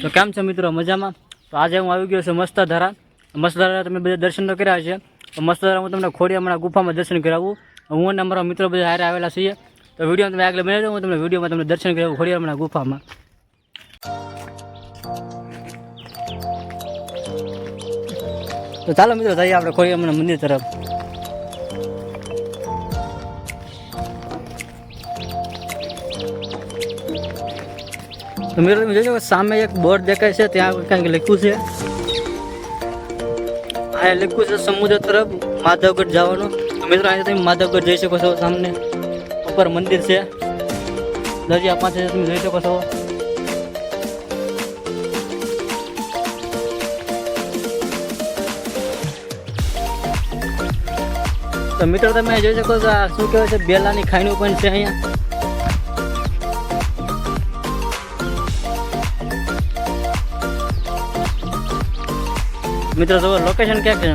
તો કેમ છો મિત્રો, મજામાં? તો આજે હું આવી ગયો છું મસ્તધારા તમે બધા દર્શન તો કર્યા છે. તો મસ્તધારા હું તમને ખોડિયારમાં ગુફામાં દર્શન કરાવું. હું અને અમારા મિત્રો બધા હારે આવેલા છીએ. તો વિડીયો તમે આગળ બનાવી દો, હું તમને વિડીયોમાં તમને દર્શન કરાવું ખોડિયારમાં ગુફામાં. તો ચાલો મિત્રો જઈએ આપણે ખોડિયારમાં મંદિર તરફ. તો મિત્રો તમે જોજો સામે એક બોર્ડ દેખાય છે, ત્યાં કંઈક લખ્યું છે. આ લખ્યું છે સમુદ્ર તરફ માધવગઢ જવાનું. તો મિત્રો અહીંયા તમે માધવગઢ જઈ શકો છો. સામને ઉપર મંદિર છે, દરિયા પાસે તમે જોઈ શકો છો. તો મિત્રો તમે જોઈ શકો છો આ શું કહેવાય છે, બેલાની ખાઈનું પણ છે અહીંયા. મિત્રો જો લોકેશન ક્યાં છે.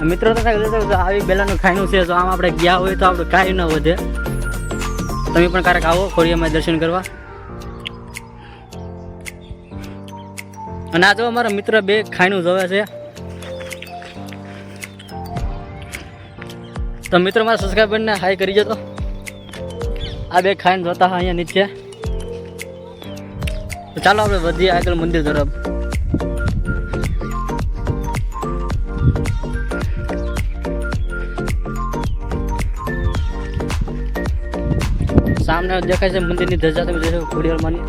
મિત્રો તો આવી બેલાનું ખાઈનું છે. તો આમ આપણે ગયા હોય તો આપણે કાંઈ ન વધે. તમે પણ ક્યારેક આવો ખોડિયામાં દર્શન કરવા. અને આ જો અમારા મિત્ર બે ખાઈનું જોવે છે. તો મિત્રો મારા સબસ્ક્રાઈબરને હાઈ કરી જતો. આ બે ખાઈને જોતા હા અહીંયા નીચે. તો ચાલો આપણે વધીએ આગળ મંદિર તરફ. સામે દેખાય છે મંદિરની ધજા, તમે જોઈ શકો ખોડિયારમાંની.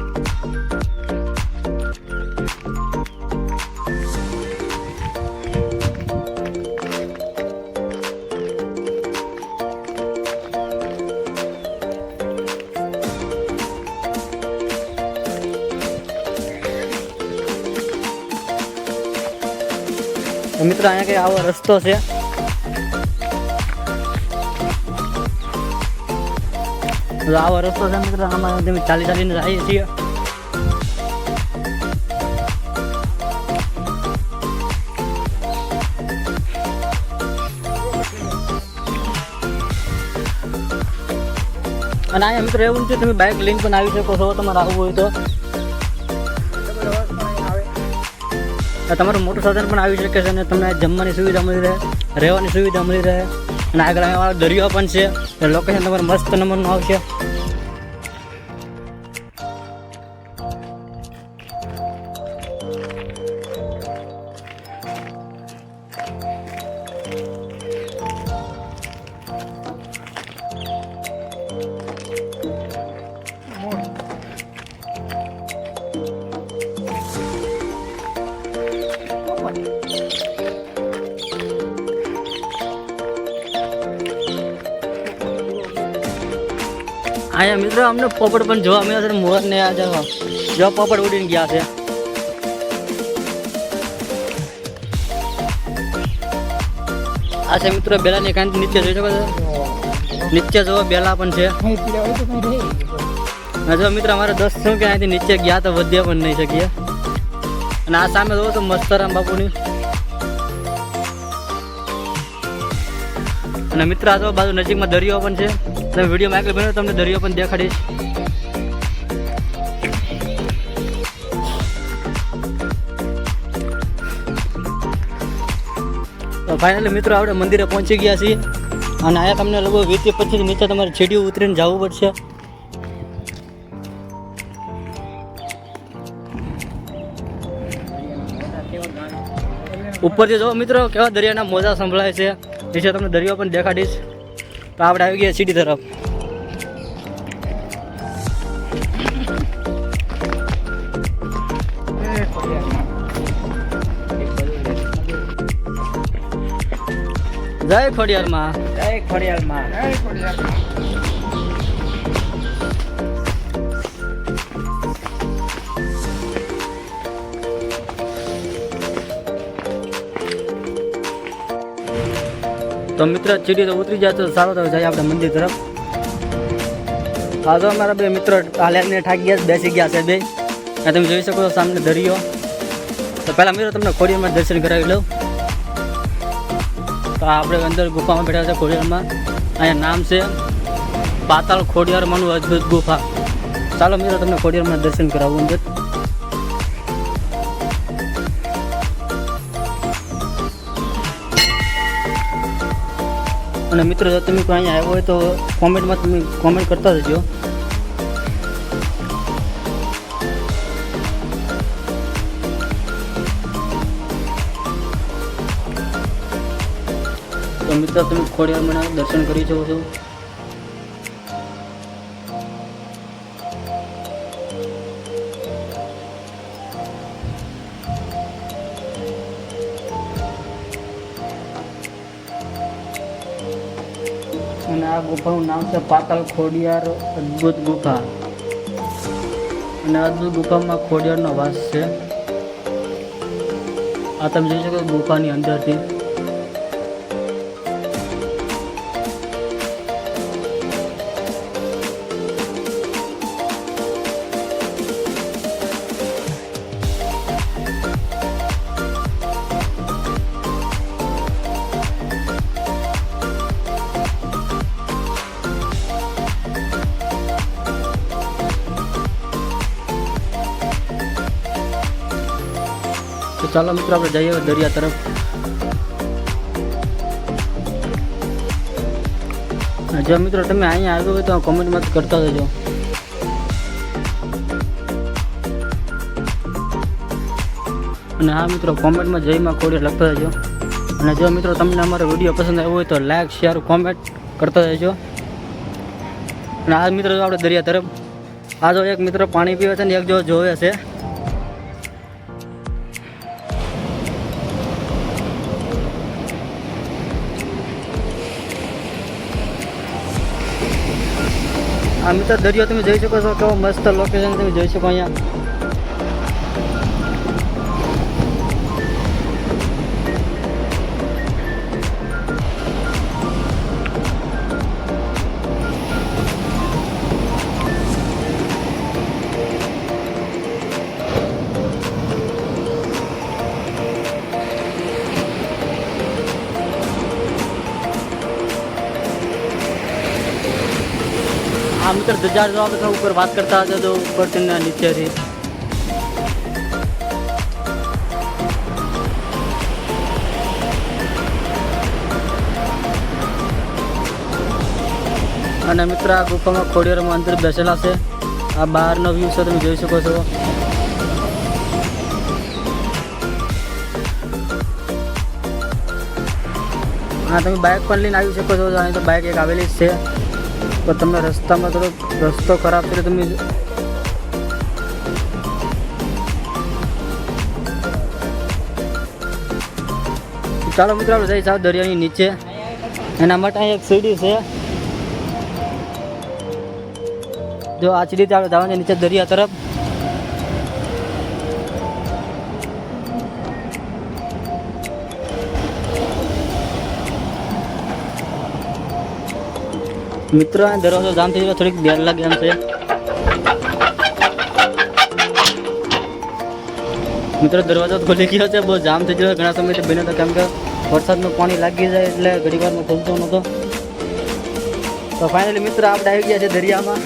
મિત્રો અહીંયા કઈ આવો રસ્તો છે. આવો રસ્તો છે મિત્રો, આમાં તમે ચાલીને જઈએ છીએ. અને અહીંયા મિત્રો એવું છે તમે બાઇક લઈને પણ આવી શકો છો તમારે આવવું હોય તો. તમારું મોટું સાધન પણ આવી શકે છે અને તમને જમવાની સુવિધા મળી રહે, રહેવાની સુવિધા મળી રહે. અને આગળ અહીંયા દરિયો પણ છે. લોકેશન તમારે મસ્ત નંબરનું આવશે. અહીંયા મિત્રો અમને પોપટ પણ જોવા મળ્યા છે. મોર ને આ જો પોપટ ઉડીને ગયા છે. આ છે મિત્રો બેલાની કાંઠ નીચે જોઈ શકો છો. નીચે જો બેલા પણ છે. જો મિત્રો અમારે 10 શું કે અહીંથી નીચે ગયા તો વધ્યા પણ નહીં શકીએ. અને આ સામે જોવો તો મસ્તરામ બાપુની. અને મિત્ર આ તો બાજુ નજીકમાં દરિયો પણ છે. તમે વિડીયોમાં આગળ બન્યો તમને દરિયો પણ દેખાડીશ. તો ફાઇનલી મિત્રો આપણે મંદિરે પહોંચી ગયા છીએ. અને અહીંયા તમને લગભગ 20-25 નીચે તમારે સીડીઓ ઉતરીને જવું પડશે. ઉપરથી જો મિત્રો કેવા દરિયાના મોજા સંભળાય છે. નીચે તમને દરિયો પણ દેખાડીશ. તો આપણે આવી ગયા સીડી તરફ. જય ખોડિયારમાં, જય ખોડિયારમાં, જય ખોડિયારમાં. તો મિત્ર ચીડી તો ઉતરી જાય તો સારો તો જાય આપણે મંદિર તરફ. હા તો અમારા બે મિત્રો હાલ્યાને ઠાકી ગયા બેસી ગયા છે બે. તમે જોઈ શકો છો સામે દરિયો. તો પહેલાં મિત્રો તમને ખોડિયારમાં દર્શન કરાવી લઉં. તો આપણે અંદર ગુફામાં બેઠા છે ખોડિયારમાં. અહીંયા નામ છે પાતાળ ખોડિયારમાંનું અદ્ભુત ગુફા. ચાલો મિત્રો તમને ખોડિયારમાં દર્શન કરાવું અંદર. અને મિત્રો જો તમે કોઈ અહીંયા આવ્યો હોય તો કોમેન્ટમાં તમે કોમેન્ટ કરતા જજો. તો મિત્રો તમે ખોડિયારમાં દર્શન કરી શકો છો. અને આ ગુફાનું નામ છે પાતાળ ખોડિયાર અદ્ભુત ગુફા. અને અદ્ભુત ગુફામાં ખોડિયારનો વાસ છે. આ તમે જોઈ શકો ગુફાની અંદરથી. તો ચાલો મિત્રો આપણે જઈએ દરિયા તરફ. જો મિત્રો તમે અહીંયા આવ્યો હોય તો કોમેન્ટમાં કરતા જજો. અને હા મિત્રો કોમેન્ટમાં જયમાં ખોડિયાર લખતા જજો. અને જો મિત્રો તમને અમારો વિડીયો પસંદ આવ્યો હોય તો લાઈક શેર કોમેન્ટ કરતા જજો. અને આ મિત્રો જો આપણે દરિયા તરફ. આ જો એક મિત્રો પાણી પીવે છે ને એક જો જોવે છે. આ મિત્રો દરિયો તમે જોઈ શકો છો, કેવો મસ્ત લોકેશન તમે જોઈ શકો અહીંયા. આ મિત્ર ધજાર જો આપણે ઉપર વાત કરતા હતા તો ઉપરથી નીચેથી. અને મિત્ર આ ગુફામાં ખોડિયારમાં અંદર બેસેલા છે. આ બહારનો વ્યૂ છે તમે જોઈ શકો છો. હા તમે બાઇક પણ લઈને આવી શકો છો. અહીં તો બાઇક એક આવેલી જ છે. તો તમને રસ્તામાં થોડોક રસ્તો ખરાબ છે. તમે ચાલો મિત્રો આપણે જઈ જાવ દરિયાની નીચે. એના માટે અહીં એક સીડી છે. જો આ સીડીથી આપણે જવાનું નીચે દરિયા તરફ. મિત્રો આ દરવાજો જામ થઈ ગયો, થોડીક દેર લાગે એમ છે. મિત્રો દરવાજો ખોલી ગયો છે, બહુ જામ થઈ ગયો ઘણા સમયથી બન્યો હતો, કેમ કે વરસાદનું પાણી લાગી જાય એટલે ઘણી વારમાં ખોલતો નહોતો. તો ફાઇનલી મિત્રો આપણે આવી ગયા છે દરિયામાં.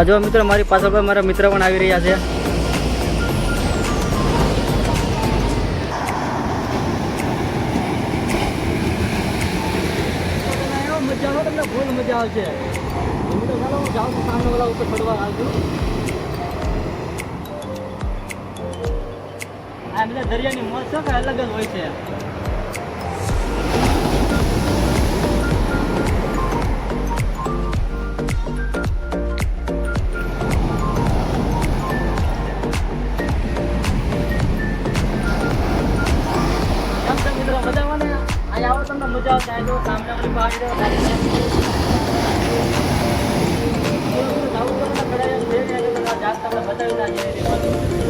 જો મિત્રો મારી પાછળ પર મારા મિત્ર પણ આવી રહ્યા છે. તમને ફૂલ મજા આવશે. હું જાઉં છું સામે વાળા ઉપર પડવા આવજો. આ બધા દરિયાની મોજ છે કે અલગ જ હોય છે. આ જો સામે ઓલી પાડી દો ગાડી જાત તમને બતાવી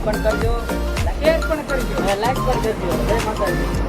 પણ કરજો, લાઈક પણ કરજો, લાઈક પણ કરજો. જય માતાજી.